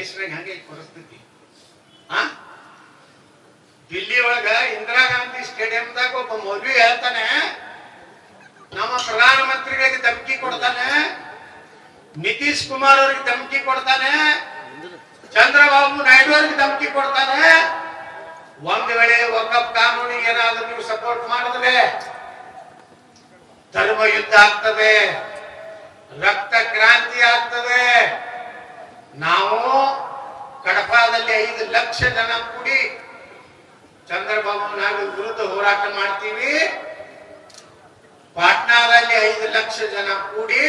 ದೇಶದಾಗ ಹಂಗೆ ಪರಿಸ್ಥಿತಿ. ದಿಲ್ಲಿ ಒಳಗ ಇಂದಿರಾ ಗಾಂಧಿ ಸ್ಟೇಡಿಯಂದಾಗ ಒಬ್ಬ ಮೌಲ್ವಿ ಹೇಳ್ತಾನೆ, ನಮ್ಮ ಪ್ರಧಾನಮಂತ್ರಿಗಳಿಗೆ ಧಮಕಿ ಕೊಡ್ತಾನೆ, ನಿತೀಶ್ ಕುಮಾರ್ ಅವ್ರಿಗೆ ಧಮಕಿ ಕೊಡ್ತಾನೆ, ಚಂದ್ರಬಾಬು ನಾಯ್ಡು ಅವ್ರಿಗೆ ಧಮಕಿ ಕೊಡ್ತಾನೆ. ಒಂದು ವೇಳೆ ವಕಫ್ ಕಾನೂನಿಗೆ ಏನಾದ್ರೂ ನೀವು ಸಪೋರ್ಟ್ ಮಾಡಿದ್ರೆ ಧರ್ಮ ಯುದ್ಧ ಆಗ್ತದೆ, ರಕ್ತ ಕ್ರಾಂತಿ ಆಗ್ತದೆ. ನಾವು ಕಡಪಾದಲ್ಲಿ 5 ಲಕ್ಷ ಜನ ಕೂಡಿ ಚಂದ್ರಬಾಬು ನಾಯ್ಡು ವಿರುದ್ಧ ಹೋರಾಟ ಮಾಡ್ತೀವಿ. ಪಾಟ್ನಾದಲ್ಲಿ 5 ಲಕ್ಷ ಜನ ಕೂಡಿ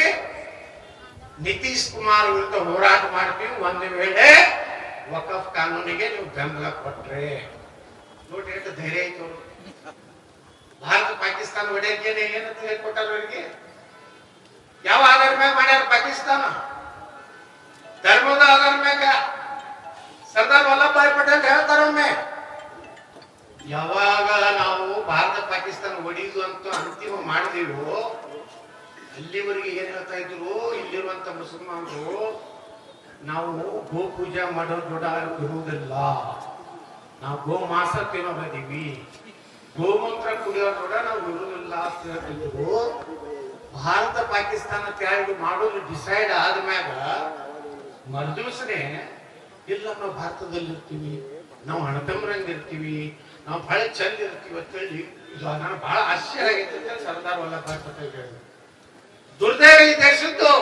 ನಿತೀಶ್ ಕುಮಾರ್ ವಿರುದ್ಧ ಹೋರಾಟ ಮಾಡ್ತೀವಿ. ಒಂದು ವೇಳೆ ವಕಫ್ ಕಾನೂನಿಗೆ ನೀವು ಬೆಂಬಲ ಕೊಟ್ರೆ. ನೋಡಿ ಎಷ್ಟು ಧೈರ್ಯ ಐತು. ಭಾರತ ಪಾಕಿಸ್ತಾನ ಒಡೆಯಕ್ಕೆ ಏನಂತ ಹೇಳ್ಕೊಟ್ಟಾರ ಅವರಿಗೆ? ಯಾವ ಆಧಾರ ಮ್ಯಾಗ ಮಾಡ್ಯಾರ? ಪಾಕಿಸ್ತಾನ ಧರ್ಮದ ಆಧಾರ ಮ್ಯಾಗ. ಸರ್ದಾರ್ ವಲ್ಲಭಭಾಯಿ ಪಟೇಲ್ ಹೇಳ್ತಾರೊಮ್ಮೆ, ಯಾವಾಗ ನಾವು ಭಾರತ ಪಾಕಿಸ್ತಾನ ಒಡೆಯುದು ಅಂತ ಅಂತಿಮ ಮಾಡಿದೀವೋ ಅಲ್ಲಿವರೆಗೆ ಏನ್ ಹೇಳ್ತಾ ಇದ್ರು ಇಲ್ಲಿರುವಂತ ಮುಸಲ್ಮಾನರು, ನಾವು ಗೋ ಪೂಜಾ ಮಾಡೋರ್ ದೊಡ್ಡ ಇರುವುದಿಲ್ಲ, ನಾವು ಗೋ ಮಾಸ ತಿನ್ನೋದಿವಿ, ಗೋಮೂತ್ರ ಕುಡಿಯೋರ್ ದೊಡ್ಡ ನಾವು ಇರುವುದಿಲ್ಲ ಅಂತ ಹೇಳ್ತಿದ್ರು. ಭಾರತ ಪಾಕಿಸ್ತಾನ ತ್ಯಾಗ ಮಾಡೋದು ಡಿಸೈಡ್ ಆದ್ಮ್ಯಾಗ ಮರುದಿವಸನೆ ಇಲ್ಲ ನಾವು ಭಾರತದಲ್ಲಿ ಇರ್ತೀವಿ, ನಾವು ಅಣ್ಣತಮ್ಮರಂಗ ಇರ್ತೀವಿ, ನಾವು ಬಹಳ ಚಂದ ಇರ್ತೀವಿ ಅಂತ ಹೇಳಿ ನಾನು ಬಹಳ ಆಶ್ಚರ್ಯ ಆಗೈತೆ ಅಂತ ಸರ್ದಾರ್ ವಲ್ಲಭಭಾಯಿ ಪಟೇಲ್ ಹೇಳಿದ್ರು. ದುರ್ದೈವ ಈ ದೇಶದ್ದು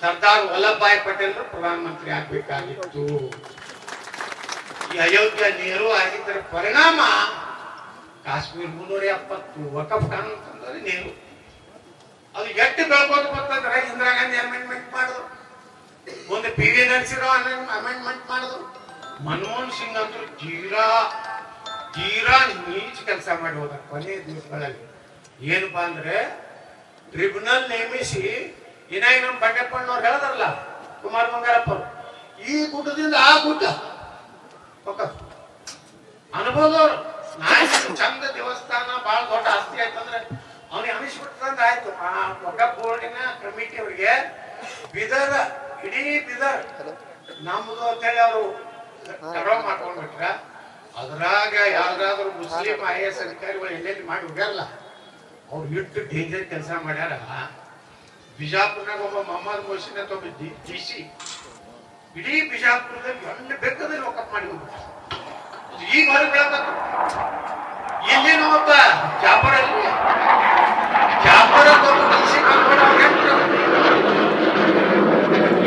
ಸರ್ದಾರ್ ವಲ್ಲಭಭಾಯಿ ಪಟೇಲ್ ಪ್ರಧಾನಮಂತ್ರಿ ಆಗ್ಬೇಕಾಗಿತ್ತು. ಈ ಅಯೋಧ್ಯ ನೆಹರು ಆಗಿದ್ದರ ಪರಿಣಾಮ ಕಾಶ್ಮೀರ 370 ವಕಫ್ ಕಾನೂನು ತಂದ್ರೆ ನೆಹರು. ಅದು ಎಷ್ಟು ಬೆಳ್ಕೋದು ಬರ್ತಂದ್ರೆ ಇಂದಿರಾ ಗಾಂಧಿ ಅಮೆಂಡ್ಮೆಂಟ್ ಮಾಡಿದ್ರು, ಒಂದು PV ನರಸಿಂಹರಾವ್ ಅಮೆಂಡ್ಮೆಂಟ್ ಮಾಡಿದ್ರು, ಮನಮೋಹನ್ ಸಿಂಗ್ ಅಂತೂ ತೀರಾ ನೀಚ ಕೆಲಸ ಮಾಡಿ ಹೋದ ಕೊನೆ ದಿವಸಗಳಲ್ಲಿ. ಏನಪ್ಪಾ ಅಂದ್ರೆ ಟ್ರಿಬ್ಯುನಲ್ ನೇಮಿಸಿ ಇನ್ನಾಗಿ ನಮ್ಮ ಬಂಡೆಪ್ಪಣ್ಣವ್ರು ಹೇಳಿದ್ರಲ್ಲ, ಕುಮಾರ್ ಬಂಗಾರಪ್ಪ, ಈ ಗುಡ್ಡದಿಂದ ಆ ಗುಡ್ಡ ಅನುಭವದವ್ರು ಚಂದ ದೇವಸ್ಥಾನ ಬಹಳ ದೊಡ್ಡ ಆಸ್ತಿ ಆಯ್ತಂದ್ರೆ ಅವ್ನಿಗೆ ಅನಿಸ್ಬಿಟ್ಟಂತ ಆಯ್ತು. ಆ ವಕಫ್ ಬೋರ್ಡಿನ ಕಮಿಟಿ ಅವರಿಗೆ ಬಿದರ್, ಇಡೀ ಬಿದರ್ ನಮ್ದು ಅಂತೇಳಿ ಅವರು ಕಡವ ಮಾಡ್ಕೊಂಡ್ಬಿಟ್ರ. ಅದ್ರಾಗ ಯಾವ್ದಾದ್ರು ಮುಸ್ಲಿಂ IAS ಅಧಿಕಾರಿಗಳು ಎಲ್ಲೆಲ್ಲಿ ಮಾಡಿ ಹೋಗ್ಯಾರಲ್ಲ, ಅವ್ರು ಇಟ್ಟು ಡೇಂಜರ್ ಕೆಲಸ ಮಾಡ್ಯಾರ. ಬಿಜಾಪುರ್ನಾಗ ಒಬ್ಬ ಮೊಹಮ್ಮದ್ ಮೊಹಸಿನ್ ಅಂತ ಒಬ್ಬ DC ಇಡೀ ಬಿಜಾಪುರದಲ್ಲಿ ಎಲ್ಲ ಬೇಕಾದ್ರೆ ವಕಫ್ ಮಾಡಿ ಹೋಗ್ಬಿಟ್ಟ. ಈಗ ಹೊರಗೆ ಬೆಳಬೇಕು. ಇಲ್ಲಿನ ಒಬ್ಬ ಜಾಪರಲ್ಲಿ DC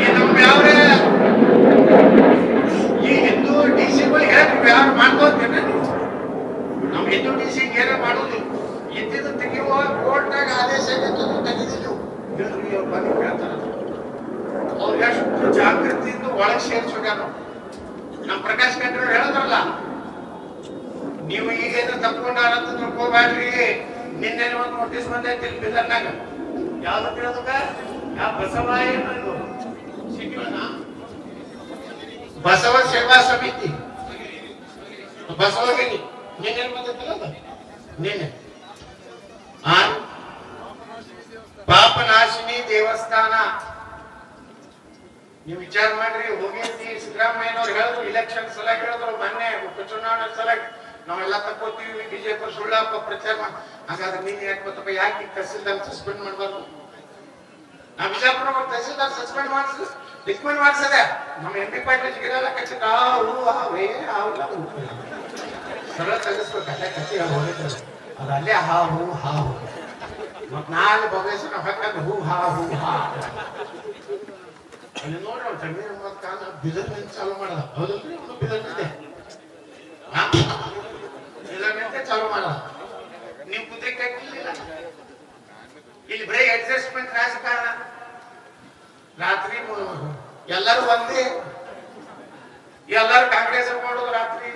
ಈ ನಮ್ಮ ಯಾವ್ರೆ ಈ ಹಿಂದೂ DC ಯಾರು ಮಾಡ್ಕೋತೇನೆ, ನಮ್ ಹಿಂದೂ DC ಏನ ಮಾಡೋದು ಇದ್ದಿದ್ದು ತೆಗೆಯುವ ಕೋರ್ಟ್ನಾಗ ಆದೇಶ ತೆಗೆದಿದ್ದು ಅವ್ರು ಬಂದು ಕೇಳ್ತಾರ. ಅವ್ರು ಎಷ್ಟು ಜಾಗೃತಿಯಿಂದ ಒಳಗೆ ಸೇರಿಸೋಗ್ಯಾರ. ನಮ್ ಪ್ರಕಾಶ್ ಖಂಡ್ರೆ ಹೇಳಿದ್ರಲ್ಲ, ನೀವು ಈಗೇನು ತಪ್ಕೊಂಡಾರಂತ ತಿಳ್ಕೋಬ್ಯಾಡ್ರಿ, ನಿನ್ನೆ ಒಂದು ನೋಟಿಸ್ ಬಂದೈತಿ ಬಿದರ್ನಾಗ. ಯಾವ್ದು ಕೇಳೋದಕ್ಕ? ಯಾವ ಬಸವ ಏನು ಬಸವ ಸೇವಾ ಸಮಿತಿ ಬಸವಗಿರಿ ನಿನ್ನೆ ಬಂದೈತಲ್ಲ, ನಿನ್ನೆ ಪಾಪನಾಶಿನಿ ದೇವಸ್ಥಾನ. ನೀವು ವಿಚಾರ ಮಾಡ್ರಿ, ಹೋಗಿರ್ತಿ ಸಿದ್ದರಾಮಯ್ಯನವ್ರು ಹೇಳಿದ್ರು, ಇಲೆಕ್ಷನ್ ಸಲ ಹೇಳಿದ್ರು, ಮೊನ್ನೆ ಉಪಚುನಾವಣೆ ಸಲ ನಾವೆಲ್ಲ ತಕ್ಕೋತೀವಿ, ಬಿಜೆಪಿ ಸುಳ್ಳಪ್ಪ ಪ್ರಚಾರ ಮಾಡಿ. ಹಾಗಾದ್ರೆ ನೀನ್ ಯಾಕೆ ಗೊತ್ತಪ್ಪ, ಯಾಕೆ ತಹಸೀಲ್ದಾರ್ ಸಸ್ಪೆಂಡ್ ಮಾಡ್ಬಾರ್ದು? ನಾ ಬಿಜಾಪುರ ತಹಸೀಲ್ದಾರ್ ಸಸ್ಪೆಂಡ್ ರಿಕಮೆಂಡ್ ಮಾಡ್ಸದೆ. ನಮ್ಮ MP ಪಾಟೀಲ್ ಗಿರಲ್ಲ ಕಚ್ಚ ಸರಳ ತೆಗಿಸ್ಬೇಕು, ಕತೆ ಕತೆ ಹೋಗಿದ್ದಾರೆ ಅದು ಅಲ್ಲೇ ಹಾ ಹೂ ಹಾ ಹೂ. ಮತ್ ನಾಳೆ ಬಗೆಸನ ಹಾಕಂದ್ರೆ ಹೂ ಹಾ ಹೂ ಹಾ. ಅಲ್ಲಿ ನೋಡ್ರಿ ಅವ್ರು ಜಮೀನ್ ಬಿದರ್ ಚಾಲು ಮಾಡದ. ಹೌದಲ್ರಿ? ಅವನು ಬಿದರ್ನಿಂದೆ ಚಾಲು ಮಾಡದ. ನೀವು ಕುದುರೆ ಇಲ್ಲಿ ಬರೀ ಅಡ್ಜಸ್ಟ್ಮೆಂಟ್ ರಾಜಕಾರಣ. ರಾತ್ರಿ ಎಲ್ಲರೂ ಒಂದೇ, ಎಲ್ಲರೂ ಕಾಂಗ್ರೆಸ್ ಮಾಡೋದು. ರಾತ್ರಿ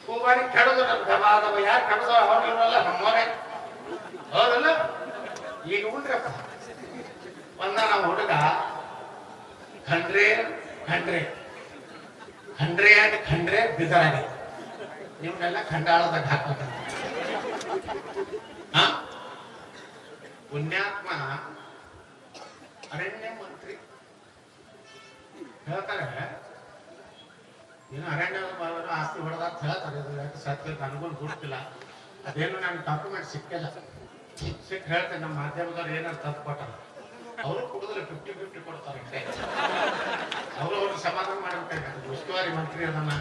ಕೂಗಾಡಿ ಕೆಡೋದು. ನಮ್ಗೆ ಯಾರು ಕೆಡದ ಅವ್ರಿಲ್ಲ, ನಮ್ಮವರೇ. ಹೌದಲ್ಲ? ಈಗ ಉಂಡ್ರಪ್ಪ ಒಂದ ನಾವು ಹುಡುಗ ಖಂಡ್ರೆ ಬಿದರಾಗಿ ನಿಮ್ಗೆಲ್ಲ ಖಂಡಾಳದಾಗ ಹಾಕೋದ. ಪುಣ್ಯಾತ್ಮ ಅರಣ್ಯ ಮಂತ್ರಿ ಹೇಳ್ತಾರೆ ಏನು ಅರಣ್ಯ ಆಸ್ತಿ ಹೊಡೆದಾತ ಹೇಳ್ತಾರೆ, ಅದು ಯಾಕೆ ಸತ್ಯ ನನಗೂ ಗುರುತಿಲ್ಲ, ಅದೇನು ನನ್ನ ಡಾಕ್ಯುಮೆಂಟ್ ಸಿಕ್ಕಿಲ್ಲ. ಸಿಕ್ಕ ಹೇಳ್ತೇನೆ ನಮ್ಮ ಮಾಧ್ಯಮದವ್ರು ಏನಾರು ತಪ್ಪು ಕೊಟ್ಟಾರ, ಅವರು ಕುಡಿದ್ರೆ 50-50 ಕೊಡ್ತಾರೆ. ಅವರು ಸಮಾಧಾನ ಮಾಡಬೇಕಾಗ ಉಸ್ತುವಾರಿ ಮಂತ್ರಿ ಅದನ್ನ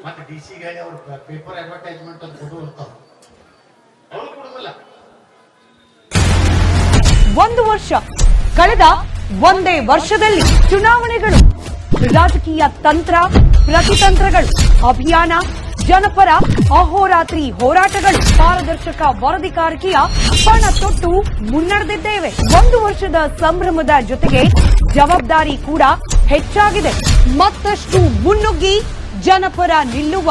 ಮತ್ತೆ DC ಗಾಗಿ ಅವ್ರು ಪೇಪರ್ ಅಡ್ವರ್ಟೈಸ್ಮೆಂಟ್ ಅಂತ ಕೊಡುವಂತಾವ್, ಅವರು ಕೊಡುದಿಲ್ಲ. 1 ವರ್ಷ ಕಳೆದ ಒಂದೇ ವರ್ಷದಲ್ಲಿ ಚುನಾವಣೆಗಳು, ರಾಜಕೀಯ ತಂತ್ರ ಪ್ರತಿತಂತ್ರಗಳು, ಅಭಿಯಾನ, ಜನಪರ ಅಹೋರಾತ್ರಿ ಹೋರಾಟಗಳು, ಪಾರದರ್ಶಕ ವರದಿಗಾರಿಕೆಯ ಪಣ ತೊಟ್ಟು ಮುನ್ನಡೆದಿದ್ದೇವೆ. 1 ವರ್ಷದ ಸಂಭ್ರಮದ ಜೊತೆಗೆ ಜವಾಬ್ದಾರಿ ಕೂಡ ಹೆಚ್ಚಾಗಿದೆ. ಮತ್ತಷ್ಟು ಮುನ್ನುಗ್ಗಿ ಜನಪರ ನಿಲ್ಲುವ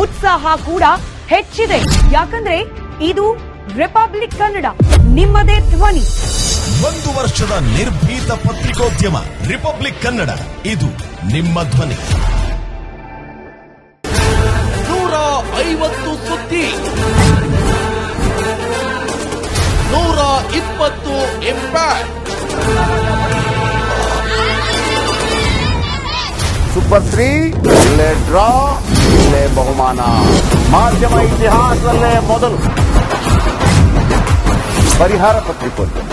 ಉತ್ಸಾಹ ಕೂಡ ಹೆಚ್ಚಿದೆ. ಯಾಕಂದ್ರೆ ಇದು ರಿಪಬ್ಲಿಕ್ ಕನ್ನಡ, ನಿಮ್ಮದೇ ಧ್ವನಿ. 1 ವರ್ಷದ ನಿರ್ಭೀತ ಪತ್ರಿಕೋದ್ಯಮ ರಿಪಬ್ಲಿಕ್ ಕನ್ನಡ, ಇದು ನಿಮ್ಮ ಧ್ವನಿ. 150 ಸುದ್ದಿ, 120 ಇಂಪ್ಯಾಕ್ಟ್. ಸೂಪರ್ 3 ಇಲ್ಲೇ ಡ್ರಾ, ಇಲ್ಲೇ ಬಹುಮಾನ. ಮಾಧ್ಯಮ ಇತಿಹಾಸದಲ್ಲೇ ಮೊದಲು ಪರಿಹಾರ ಪತ್ರಿಕೋದ್ಯಮ.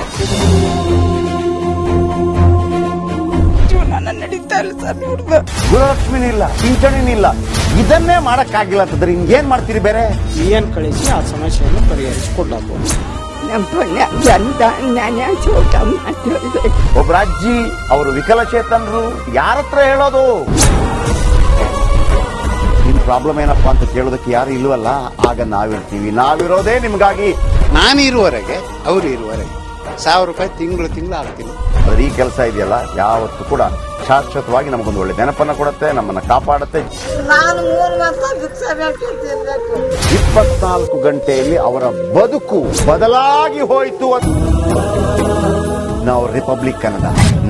ಗುರುಲಕ್ಷ್ಮಿನಿಲ್ಲ, ಪಿಂಚಣಿನಿಲ್ಲ, ಇದನ್ನೇ ಮಾಡಕ್ಕಾಗಿಲ್ಲ ಅಂತಂದ್ರೆ ಹಿಂಗೇನ್ ಮಾಡ್ತೀರಿ ಬೇರೆ? ಏನ್ ಕಳಿಸಿ ಆ ಸಮಸ್ಯೆಯನ್ನು ಪರಿಹರಿಸಿಕೊಡ್ಲಾಗ್ಬೋದು. ಒಬ್ಬ ಅಜ್ಜಿ, ಅವರು ವಿಕಲಚೇತನರು, ಯಾರತ್ರ ಹೇಳೋದು? ನಿಮ್ ಪ್ರಾಬ್ಲಮ್ ಏನಪ್ಪಾ ಅಂತ ಕೇಳೋದಕ್ಕೆ ಯಾರು ಇಲ್ವಲ್ಲ, ಆಗ ನಾವಿರ್ತೀವಿ. ನಾವಿರೋದೇ ನಿಮ್ಗಾಗಿ. ನಾನು ಇರುವವರೆಗೆ, ಅವರು ಇರುವವರೆಗೆ 1000 ರೂಪಾಯಿ ತಿಂಗಳು ಆಗ್ತೀನಿ. ಆದ್ರೆ ಈ ಕೆಲಸ ಇದೆಯಲ್ಲ, ಯಾವತ್ತೂ ಕೂಡ ಶಾಶ್ವತವಾಗಿ ನಮಗೊಂದು ಒಳ್ಳೆ ನೆನಪನ್ನ ಕೊಡುತ್ತೆ, ನಮ್ಮನ್ನ ಕಾಪಾಡುತ್ತೆ. ನಾನು 3 ವರ್ಷ ಭಿಕ್ಷೆ ಬೇಕಿ ತಿನ್ಬೇಕು. 24 ಗಂಟೆಯಲ್ಲಿ ಅವರ ಬದುಕು ಬದಲಾಗಿ ಹೋಯಿತು. ನಾವು ರಿಪಬ್ಲಿಕ್ ಕನ್ನಡ,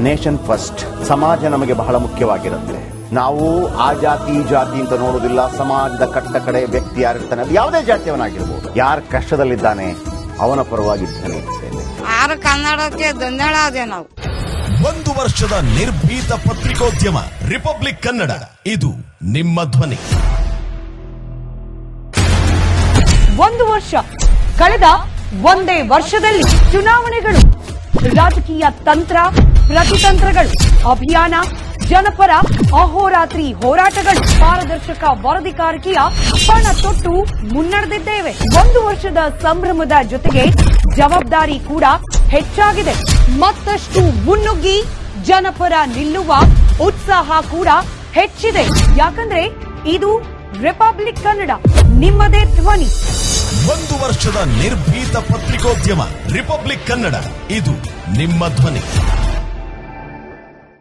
ನೇಷನ್ ಫಸ್ಟ್. ಸಮಾಜ ನಮಗೆ ಬಹಳ ಮುಖ್ಯವಾಗಿರುತ್ತೆ. ನಾವು ಆ ಜಾತಿ ಈ ಜಾತಿ ಅಂತ ನೋಡೋದಿಲ್ಲ. ಸಮಾಜದ ಕಟ್ಟ ಕಡೆ ವ್ಯಕ್ತಿ ಯಾರಿರ್ತಾನೆ, ಅದು ಯಾವುದೇ ಜಾತಿಯವನಾಗಿರ್ಬೋದು, ಯಾರು ಕಷ್ಟದಲ್ಲಿದ್ದಾನೆ ಅವನ ಪರವಾಗಿದ್ದಾನೆ. ಆರು ಕನ್ನಡಕ್ಕೆ ಧನ್ಯವಾದ. ನಾವು 1 ವರ್ಷದ ನಿರ್ಭೀತ ಪತ್ರಿಕೋದ್ಯಮ ರಿಪಬ್ಲಿಕ್ ಕನ್ನಡ, ಇದು ನಿಮ್ಮ ಧ್ವನಿ. 1 ವರ್ಷ ಕಳೆದ ಒಂದೇ ವರ್ಷದಲ್ಲಿ ಚುನಾವಣೆಗಳು, ರಾಜಕೀಯ ತಂತ್ರ ಪ್ರತಿತಂತ್ರಗಳು, ಅಭಿಯಾನ, ಜನಪರ ಅಹೋರಾತ್ರಿ ಹೋರಾಟಗಳು, ಪಾರದರ್ಶಕ ವರದಿಗಾರಿಕೆಯ ಪಣ ತೊಟ್ಟು ಮುನ್ನಡೆದಿದ್ದೇವೆ. 1 ವರ್ಷದ ಸಂಭ್ರಮದ ಜೊತೆಗೆ ಜವಾಬ್ದಾರಿ ಕೂಡ ಹೆಚ್ಚಾಗಿದೆ. ಮತ್ತಷ್ಟು ಮುನ್ನುಗ್ಗಿ ಜನಪರ ನಿಲ್ಲುವ ಉತ್ಸಾಹ ಕೂಡ ಹೆಚ್ಚಿದೆ. ಯಾಕಂದ್ರೆ ಇದು ರಿಪಬ್ಲಿಕ್ ಕನ್ನಡ, ನಿಮ್ಮದೇ ಧ್ವನಿ. 1 ವರ್ಷದ ನಿರ್ಭೀತ ಪತ್ರಿಕೋದ್ಯಮ ರಿಪಬ್ಲಿಕ್ ಕನ್ನಡ, ಇದು ನಿಮ್ಮ ಧ್ವನಿ.